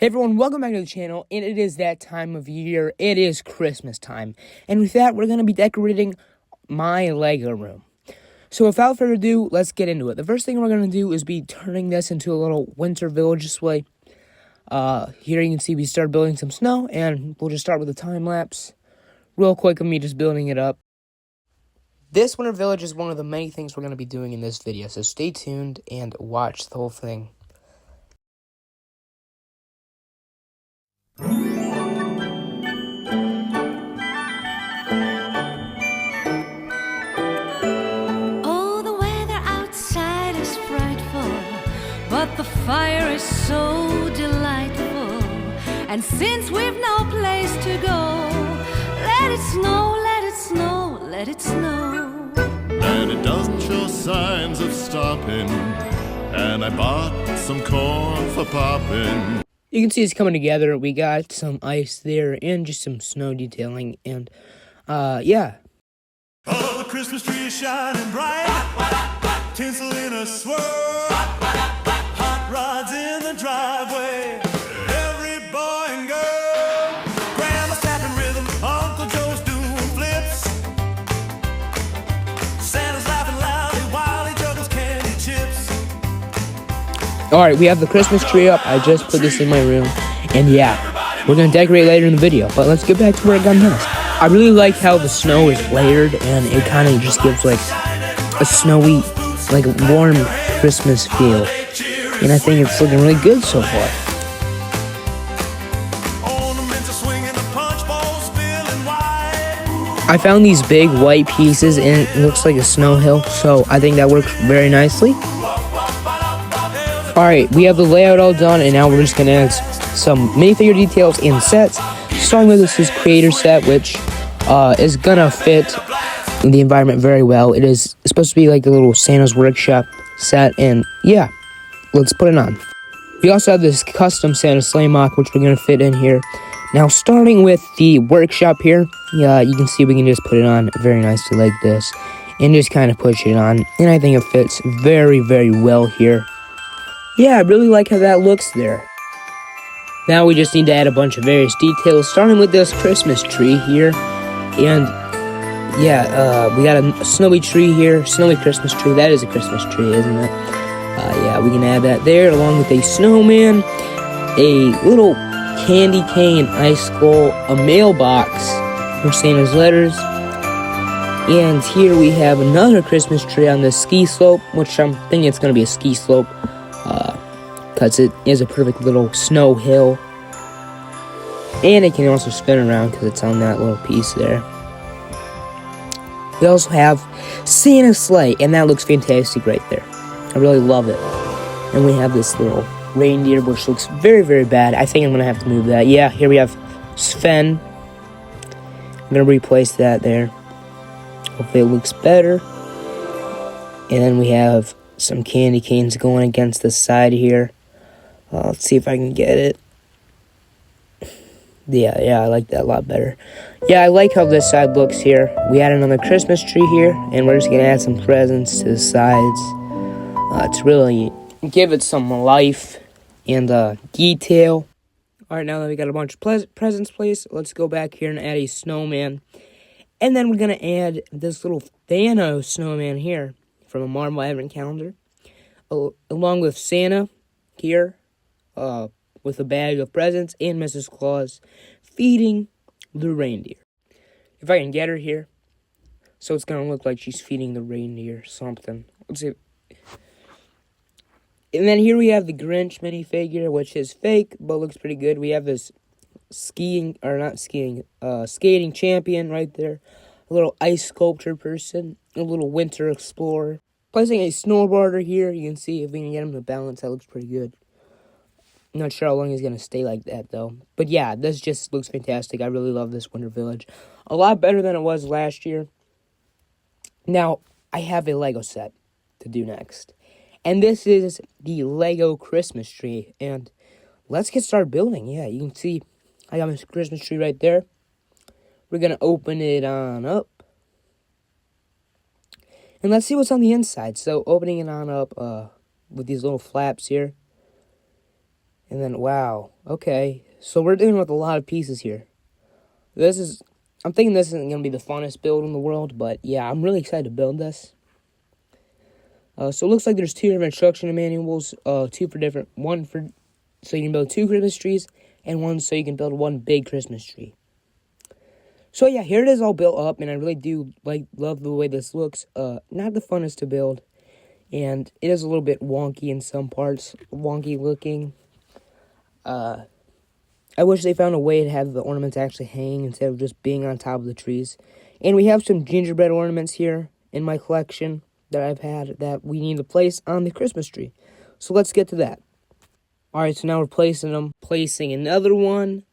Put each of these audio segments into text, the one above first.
Hey everyone, welcome back to the channel, and it is that time of year. It is Christmas time, and with that, we're going to be decorating my Lego room. So without further ado, let's get into it. The first thing we're going to do is be turning this into a little winter village display. Here you can see we start building some snow, and we'll just start with a time lapse. Real quick of me just building it up. This winter village is one of the many things we're going to be doing in this video, so stay tuned and watch the whole thing. But the fire is so delightful, and since we've no place to go, let it snow, let it snow, let it snow. And it doesn't show signs of stopping, and I bought some corn for popping. You can see it's coming together. We got some ice there and just some snow detailing, and yeah. Oh, the Christmas tree is shining bright, tinsel in a swirl, hot rods in the driveway, every boy and girl, grandma's tapping rhythm, Uncle Joe's doing flips, Santa's laughing loudly while he juggles candy chips. Alright, we have the Christmas tree up. I just put this in my room, and yeah, we're gonna decorate later in the video, but let's get back to where it got next. I really like how the snow is layered, and it kind of just gives like a snowy, like warm Christmas feel, and I think it's looking really good so far. I found these big white pieces, and it looks like a snow hill, so I think that works very nicely. Alright, we have the layout all done, and now we're just going to add some minifigure details and sets. Starting with this creator set, which is going to fit the environment very well. It is supposed to be like the little Santa's workshop set, and yeah, let's put it on. We also have this custom Santa sleigh mock, which we're going to fit in here. Now, starting with the workshop here, yeah, you can see we can just put it on very nicely like this, and just kind of push it on, and I think it fits very, very well here. Yeah, I really like how that looks there. Now we just need to add a bunch of various details, starting with this Christmas tree here, and yeah, we got a snowy tree here, snowy Christmas tree. That is a Christmas tree, isn't it? Yeah, we can add that there, along with a snowman, a little candy cane icicle, a mailbox for Santa's letters, and here we have another Christmas tree on the ski slope, which I'm thinking it's going to be a ski slope, because it is a perfect little snow hill, and it can also spin around because it's on that little piece there. We also have Santa's sleigh, and that looks fantastic right there. I really love it. And we have this little reindeer, which looks very, very bad. I think I'm going to have to move that. Yeah, here we have Sven. I'm going to replace that there. Hopefully it looks better. And then we have some candy canes going against the side here. Let's see if I can get it. Yeah, I like that a lot better. Yeah, I like how this side looks here. We add another Christmas tree here, and we're just going to add some presents to the sides. To really give it some life and detail. Alright, now that we got a bunch of presents placed, let's go back here and add a snowman. And then we're going to add this little Thanos snowman here from a Marvel Advent Calendar, along with Santa here, with a bag of presents, and Mrs. Claus feeding the reindeer. If I can get her here, so it's going to look like she's feeding the reindeer something. Let's see. And then here we have the Grinch minifigure, which is fake, but looks pretty good. We have this skating champion right there. A little ice sculpture person. A little winter explorer. Placing a snowboarder here. You can see if we can get him to balance. That looks pretty good. I'm not sure how long he's going to stay like that, though. But yeah, this just looks fantastic. I really love this winter village. A lot better than it was last year. Now, I have a Lego set to do next. And this is the Lego Christmas tree. And let's get started building. Yeah, you can see I got my Christmas tree right there. We're going to open it on up. And let's see what's on the inside. So opening it on up with these little flaps here. And then, wow, okay. So we're dealing with a lot of pieces here. I'm thinking this isn't going to be the funnest build in the world, but yeah, I'm really excited to build this. So it looks like there's 2 different instruction manuals, one for so you can build 2 Christmas trees, and one so you can build 1 big Christmas tree. So yeah, here it is all built up, and I really do love the way this looks. Not the funnest to build, and it is a little bit wonky in some parts, wonky looking. I wish they found a way to have the ornaments actually hang instead of just being on top of the trees. And we have some gingerbread ornaments here in my collection that I've had that we need to place on the Christmas tree. So let's get to that. Alright, so now we're placing another one.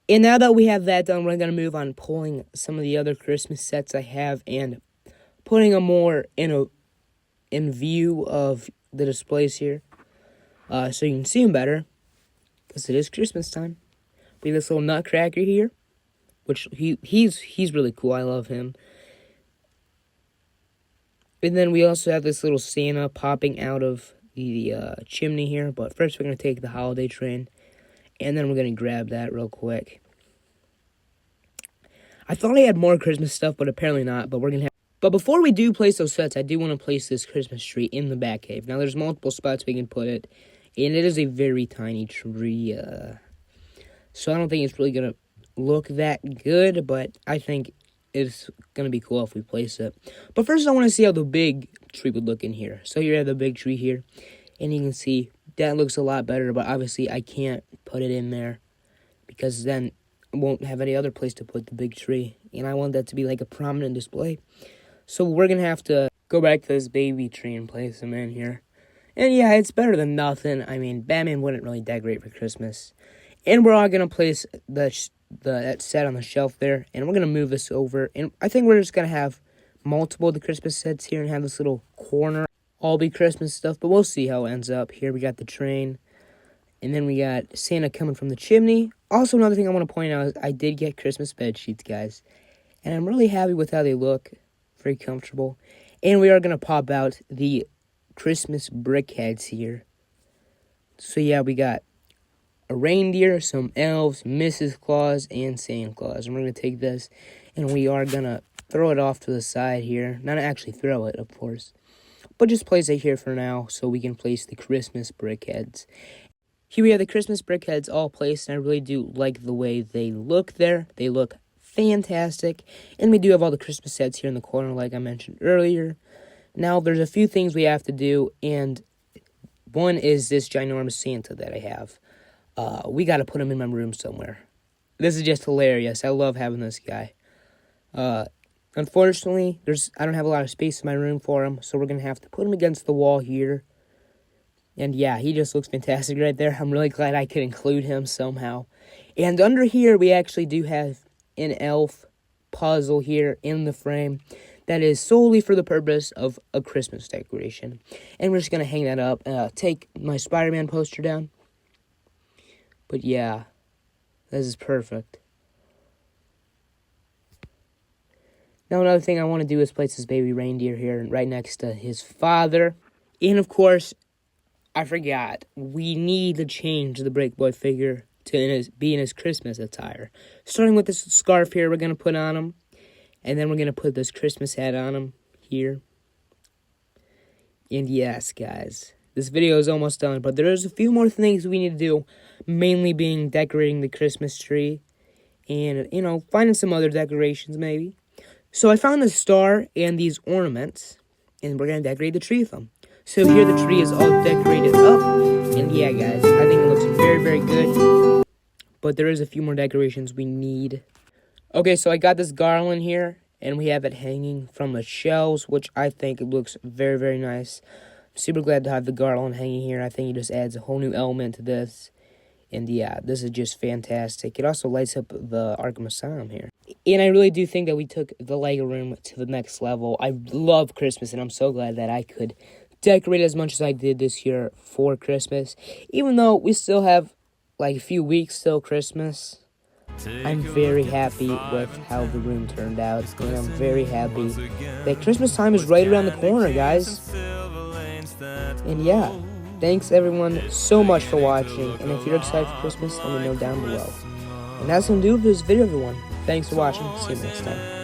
And now that we have that done, we're going to move on pulling some of the other Christmas sets I have and putting them more in view of the displays here. So you can see them better. Because it is Christmas time. We have this little nutcracker here, which he's really cool. I love him. And then we also have this little Santa popping out of the chimney here. But first we're going to take the holiday train, and then we're going to grab that real quick. I thought I had more Christmas stuff, but apparently not. But before we do place those sets, I do want to place this Christmas tree in the back cave. Now there's multiple spots we can put it. And it is a very tiny tree, so I don't think it's really going to look that good, but I think it's going to be cool if we place it. But first I want to see how the big tree would look in here. So here I have the big tree here, and you can see that looks a lot better, but obviously I can't put it in there because then I won't have any other place to put the big tree, and I want that to be like a prominent display. So we're going to have to go back to this baby tree and place him in here. And yeah, it's better than nothing. I mean, Batman wouldn't really decorate for Christmas. And we're all going to place that set on the shelf there. And we're going to move this over. And I think we're just going to have multiple of the Christmas sets here and have this little corner all be Christmas stuff. But we'll see how it ends up. Here we got the train. And then we got Santa coming from the chimney. Also, another thing I want to point out is I did get Christmas bed sheets, guys. And I'm really happy with how they look. Very comfortable. And we are going to pop out the Christmas brick heads here. So yeah, we got a reindeer, some elves, Mrs. Claus, and Santa Claus. And we're going to take this, and we are going to throw it off to the side here. Not actually throw it, of course, but just place it here for now so we can place the Christmas brick heads. Here we have the Christmas brick heads all placed, and I really do like the way they look there. They look fantastic. And we do have all the Christmas sets here in the corner like I mentioned earlier. Now, there's a few things we have to do, and one is this ginormous Santa that I have. We got to put him in my room somewhere. This is just hilarious. I love having this guy. Unfortunately, I don't have a lot of space in my room for him, so we're going to have to put him against the wall here. And yeah, he just looks fantastic right there. I'm really glad I could include him somehow. And under here, we actually do have an elf puzzle here in the frame that is solely for the purpose of a Christmas decoration. And we're just going to hang that up, take my Spider-Man poster down. But yeah, this is perfect. Now another thing I want to do is place this baby reindeer here right next to his father. And of course, I forgot, we need to change the Breakboy figure to be in his Christmas attire. Starting with this scarf here we're going to put on him. And then we're going to put this Christmas hat on him here. And yes, guys, this video is almost done. But there's a few more things we need to do. Mainly being decorating the Christmas tree. And, finding some other decorations maybe. So I found this star and these ornaments. And we're going to decorate the tree with them. So here the tree is all decorated up. And yeah, guys, I think it looks very, very good. But there is a few more decorations we need. Okay, so I got this garland here, and we have it hanging from the shelves, which I think looks very, very nice. I'm super glad to have the garland hanging here. I think it just adds a whole new element to this. And yeah, this is just fantastic. It also lights up the Arkham Asylum here. And I really do think that we took the Lego room to the next level. I love Christmas, and I'm so glad that I could decorate as much as I did this year for Christmas. Even though we still have like a few weeks till Christmas. I'm very happy with how the room turned out, and I'm very happy that Christmas time is right around the corner, guys. And yeah, Thanks everyone so much for watching, and if you're excited for Christmas, let me know down below. And that's gonna do it for this video, everyone. Thanks for watching. See you next time.